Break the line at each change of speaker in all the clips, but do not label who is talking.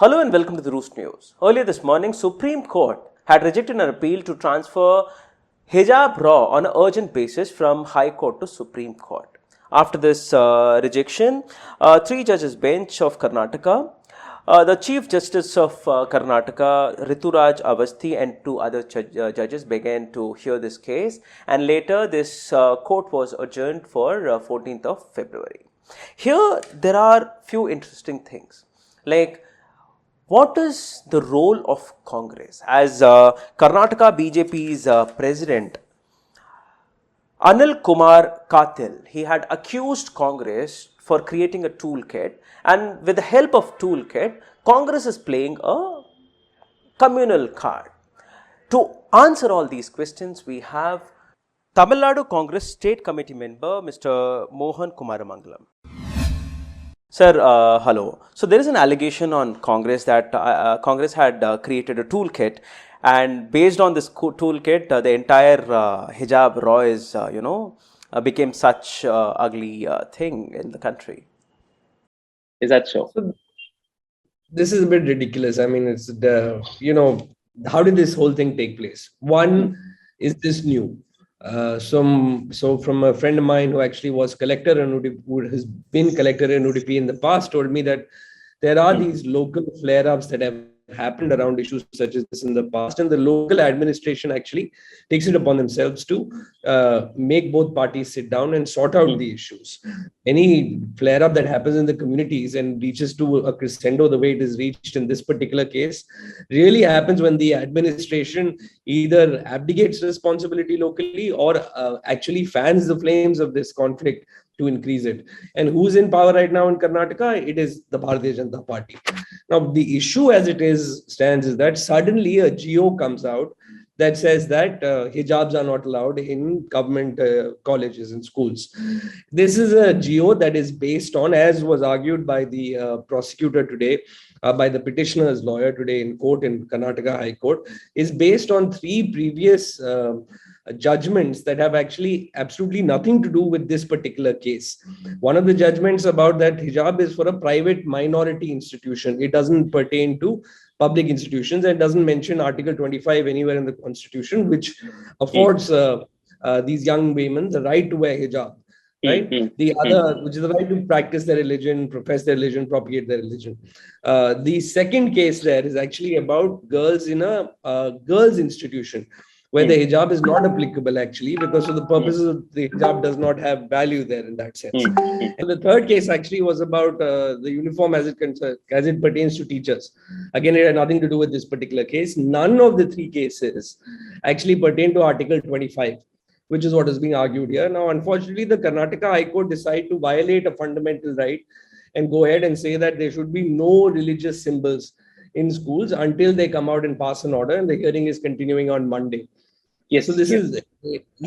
Hello and welcome to the Roost News. Earlier this morning, Supreme Court had rejected an appeal to transfer hijab law on an urgent basis from High Court to Supreme Court. After this rejection, three judges bench of Karnataka, the Chief Justice of Karnataka, Rituraj Avasthi, and two other judges began to hear this case, and later this court was adjourned for 14th of February. Here there are few interesting things like what is the role of Congress? As Karnataka BJP's president, Anil Kumar Katil, he had accused Congress for creating a toolkit, and with the help of toolkit, Congress is playing a communal card. To answer all these questions, we have Tamil Nadu Congress State Committee member, Mr. Mohan Kumaramangalam. Sir, hello. So there is an allegation on Congress that Congress had created a toolkit, and based on this toolkit, the entire hijab law is, became such ugly thing in the country.
Is that so?
This is a bit ridiculous. I mean, it's how did this whole thing take place? One, is this new? So from a friend of mine who actually was collector in Udupi, who has been collector in Udupi in the past, told me that there are these local flare-ups that have happened around issues such as this in the past, and the local administration actually takes it upon themselves to make both parties sit down and sort out the issues. Any flare-up that happens in the communities and reaches to a crescendo the way it is reached in this particular case really happens when the administration either abdicates responsibility locally or actually fans the flames of this conflict to increase it. And who's in power right now in Karnataka? It is the Bharatiya Janata Party. Now, the issue as it stands is that suddenly a GO comes out that says that hijabs are not allowed in government colleges and schools. This is a GO that is based on, as was argued by the prosecutor today, by the petitioner's lawyer today in court in Karnataka High Court, is based on three previous judgments that have actually absolutely nothing to do with this particular case. One of the judgments about that hijab is for a private minority institution. It doesn't pertain to public institutions and doesn't mention Article 25 anywhere in the Constitution, which affords these young women the right to wear hijab. Right? The other, which is the right to practice their religion, profess their religion, propagate their religion. The second case there is actually about girls in a girls' institution, where the hijab is not applicable actually, because for the purposes of the hijab does not have value there in that sense. And the third case actually was about the uniform as it pertains to teachers. Again, it had nothing to do with this particular case. None of the three cases actually pertain to Article 25, which is what is being argued here. Now, unfortunately, the Karnataka High Court decided to violate a fundamental right and go ahead and say that there should be no religious symbols in schools until they come out and pass an order, and the hearing is continuing on Monday.
Yes.
So this is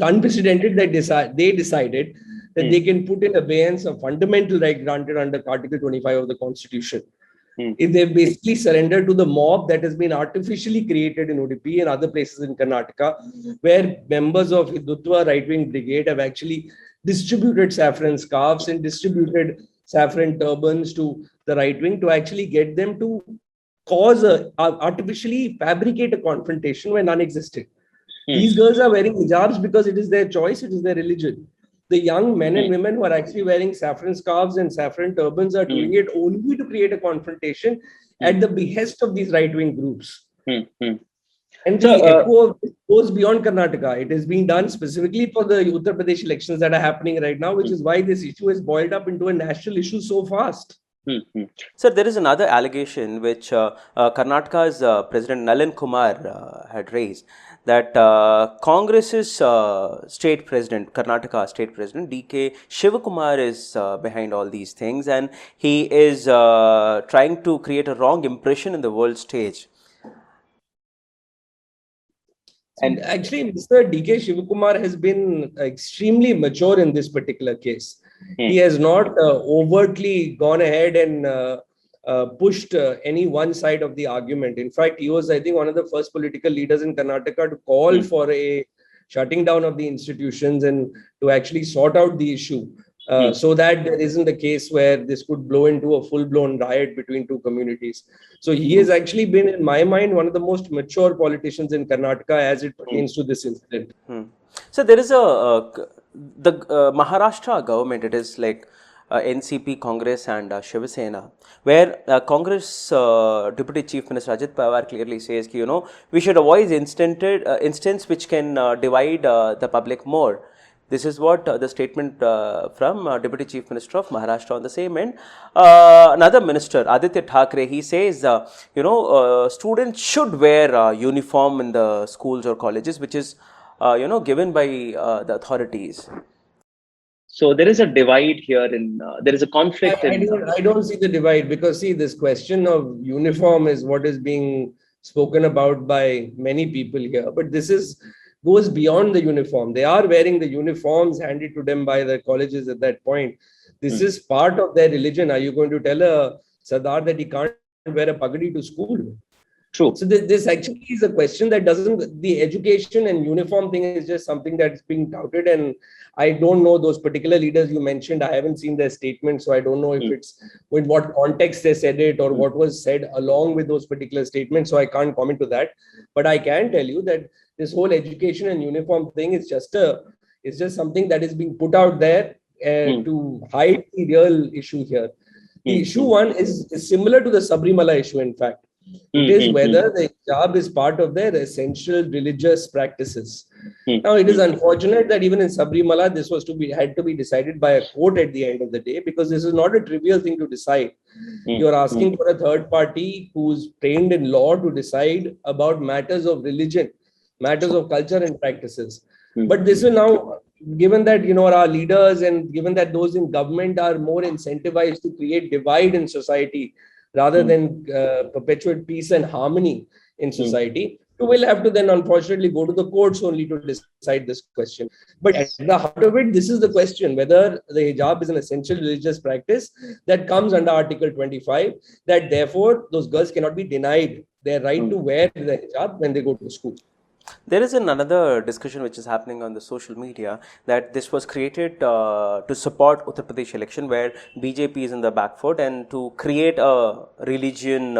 unprecedented that they decided that they can put in abeyance a fundamental right granted under Article 25 of the Constitution. If they basically surrender to the mob that has been artificially created in Udupi and other places in Karnataka, where members of Hindutva right-wing brigade have actually distributed saffron scarves and distributed saffron turbans to the right wing to actually get them to artificially fabricate a confrontation where none existed. These girls are wearing hijabs because it is their choice, it is their religion. The young men and women who are actually wearing saffron scarves and saffron turbans are doing it only to create a confrontation at the behest of these right-wing groups. And the echo of this goes beyond Karnataka. It is being done specifically for the Uttar Pradesh elections that are happening right now, which is why this issue has boiled up into a national issue so fast.
Sir, there is another allegation which Karnataka's President Nalin Kumar had raised, that Congress's state president, Karnataka state president, DK Shivakumar is behind all these things, and he is trying to create a wrong impression in the world stage.
And actually, Mr. DK Shivakumar has been extremely mature in this particular case. He has not overtly gone ahead and pushed any one side of the argument. In fact, he was, I think, one of the first political leaders in Karnataka to call for a shutting down of the institutions and to actually sort out the issue so that there isn't a case where this could blow into a full-blown riot between two communities. So he has actually been, in my mind, one of the most mature politicians in Karnataka as it pertains to this incident.
So there is the Maharashtra government. It is like NCP, Congress, and Shiv Sena, where Congress Deputy Chief Minister Ajit Pawar clearly says, we should avoid instance which can divide the public more. This is what the statement from Deputy Chief Minister of Maharashtra on the same end. Another minister, Aditya Thackeray, he says, students should wear uniform in the schools or colleges, which is, given by the authorities.
So there is a divide here there is a conflict.
I don't see the divide, because see, this question of uniform is what is being spoken about by many people here. But this goes beyond the uniform. They are wearing the uniforms handed to them by the colleges at that point. This is part of their religion. Are you going to tell a Sardar that he can't wear a pagadi to school?
True.
So this actually is a question that the education and uniform thing is just something that's being touted. And I don't know those particular leaders you mentioned. I haven't seen their statement. So I don't know if it's with what context they said it or what was said along with those particular statements. So I can't comment to that. But I can tell you that this whole education and uniform thing is just something that is being put out there to hide the real issue here. The issue one is similar to the Sabrimala issue, in fact. It is whether the hijab is part of their essential religious practices. Now, it is unfortunate that even in Sabrimala, this had to be decided by a court at the end of the day, because this is not a trivial thing to decide. You're asking for a third party who's trained in law to decide about matters of religion, matters of culture and practices. But this is now, given that, our leaders and given that those in government are more incentivized to create divide in society, rather than perpetuate peace and harmony in society, you will have to then unfortunately go to the courts only to decide this question. But at the heart of it, this is the question whether the hijab is an essential religious practice that comes under Article 25, that therefore those girls cannot be denied their right to wear the hijab when they go to school.
There is another discussion which is happening on the social media that this was created to support Uttar Pradesh election, where BJP is in the back foot, and to create a religion,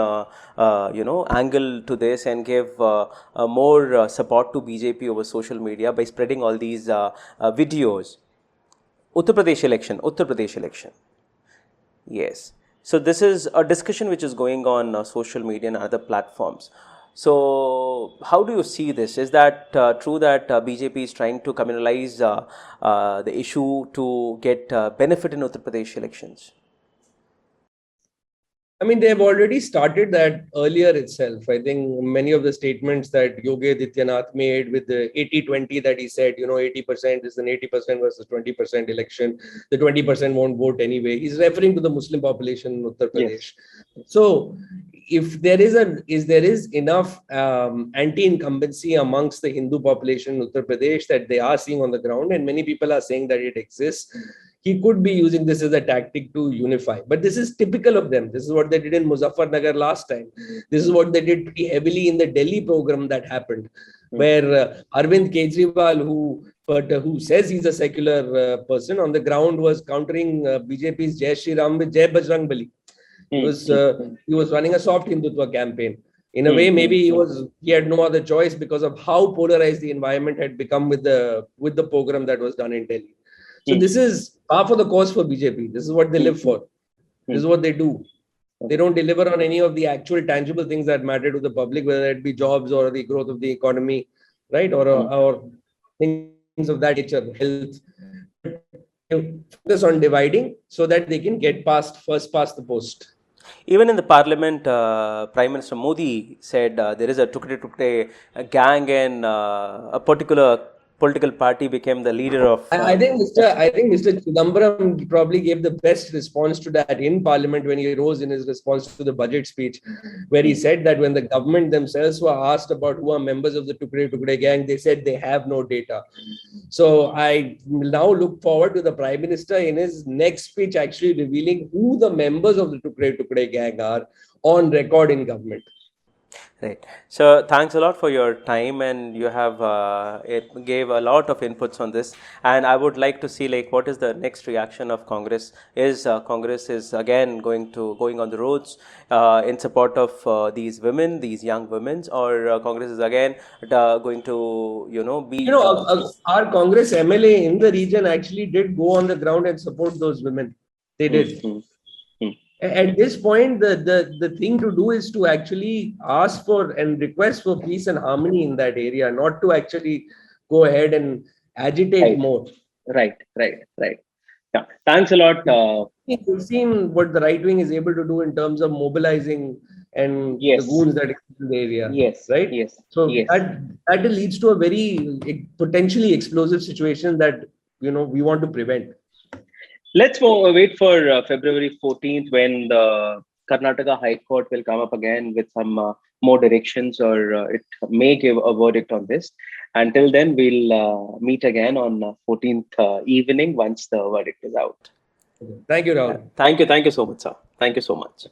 angle to this and give more support to BJP over social media by spreading all these videos. Uttar Pradesh election. Yes. So this is a discussion which is going on social media and other platforms. So how do you see this? Is that true that BJP is trying to communalize the issue to get benefit in Uttar Pradesh elections?
I mean, they've already started that earlier itself. I think many of the statements that Yogi Adityanath made with the 80-20 that he said, 80% is an 80% versus 20% election. The 20% won't vote anyway. He's referring to the Muslim population in Uttar Pradesh. Yes. So if there is enough anti-incumbency amongst the Hindu population in Uttar Pradesh that they are seeing on the ground, and many people are saying that it exists, he could be using this as a tactic to unify. But this is typical of them. This is what they did in Muzaffarnagar last time. This is what they did pretty heavily in the Delhi program that happened, where Arvind Kejriwal, who says he's a secular person, on the ground was countering BJP's Jai Shri Ram with Jai Bajrang Bali. He was running a soft Hindutva campaign. In a way, maybe he had no other choice because of how polarized the environment had become with the program that was done in Delhi. So this is half of the cause for BJP. This is what they live for. This is what they do. They don't deliver on any of the actual tangible things that matter to the public, whether it be jobs or the growth of the economy, right? Or things of that nature, health. Focus on dividing so that they can get first past the post.
Even in the parliament, Prime Minister Modi said there is a Tukde gang, and a particular political party became the leader of.
I think Mr. Chidambaram probably gave the best response to that in Parliament when he rose in his response to the budget speech, where he said that when the government themselves were asked about who are members of the Tukde gang, they said they have no data. So I now look forward to the Prime Minister in his next speech actually revealing who the members of the Tukde gang are on record in government.
Right. So thanks a lot for your time, and you have it gave a lot of inputs on this. And I would like to see like what is the next reaction of Congress. Is Congress is again going on the roads in support of these women, these young women, or Congress is again going to be
Our Congress MLA in the region actually did go on the ground and support those women. They did. At this point, the thing to do is to actually ask for and request for peace and harmony in that area, not to actually go ahead and agitate
Right.
more.
Right. Yeah. Thanks a lot.
We've seen what the right wing is able to do in terms of mobilizing and
Yes.
the goons that exist in the area.
Yes.
Right.
Yes.
So
yes.
that leads to a very potentially explosive situation that we want to prevent.
Let's wait for February 14th when the Karnataka High Court will come up again with some more directions, or it may give a verdict on this. Until then, we'll meet again on 14th evening once the verdict is out.
Thank you, Rahul.
Thank you so much, sir. Thank you so much.